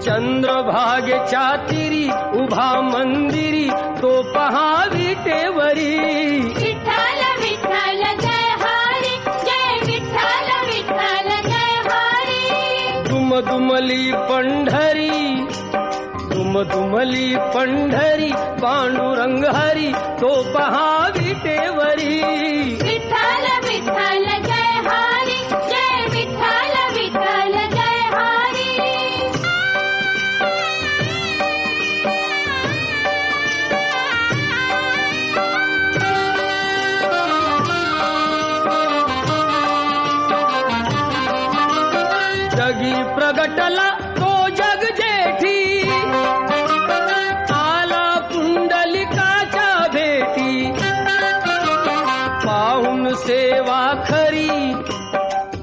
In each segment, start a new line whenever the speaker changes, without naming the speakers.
चंद्रभागेच्या तीरी उभा मंदिरी तो पहा विटेवरी.
विठ्ठल विठ्ठल जय हरी, जय विठ्ठल विठ्ठल जय हरी.
दुमदुमली पंढरी, दुमदुमली पंढरी पांडुरंग हरी तो पहा विटेवरी.
विठ्ठल विठ्ठल जय हरी, जय विठ्ठल विठ्ठल जय हरी.
जगी प्रगटला तो जग जेठी, आला पुंडलिकाच्या भेटी. पाहून सेवा खरी,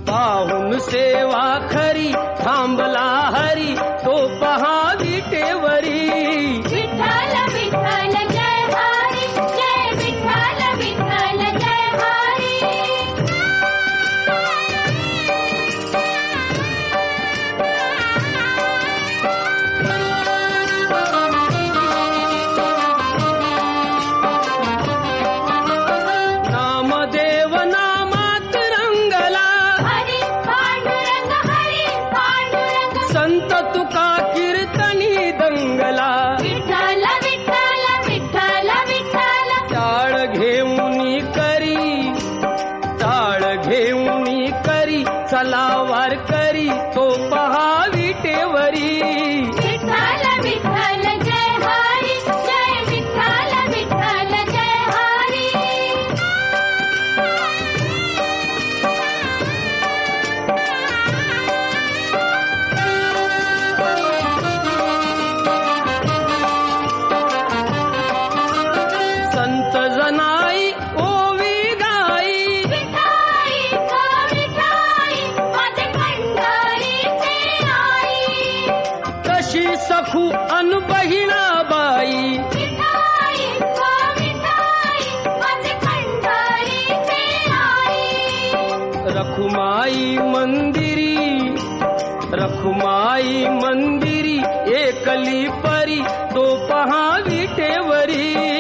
पाहून सेवा खरी थांबला हरी तो पहा विटेवरी.
विठ्ठल विठ्ठल जय हरी, जय विठ्ठल विठ्ठल जय हरी.
नामदेव नामात रंगला,
हरी पांडुरंग हरी पांडुरंग.
संत तुका कीर्तनी दंगला.
विठ्ठल विठ्ठल विठ्ठल विठ्ठल.
टाळ घेऊनी करी, टाळ घेऊनी करी चला वार करी तो पहा विटेवरी.
विठ्ठल विठ्ठल जय हरी, जय विठ्ठल विठ्ठल जय हरी.
संत जनाई ओवी गाई,
विठाई गो विठाई माझे पंढरीचे आई.
कशी सखू अन बहिणाबाई.
विठाई गो विठाई माझे पंढरीचे आई.
रखुमाई मंदिरी, रखुमाई मंदिरी एकली परी तो पहा विटेवरी.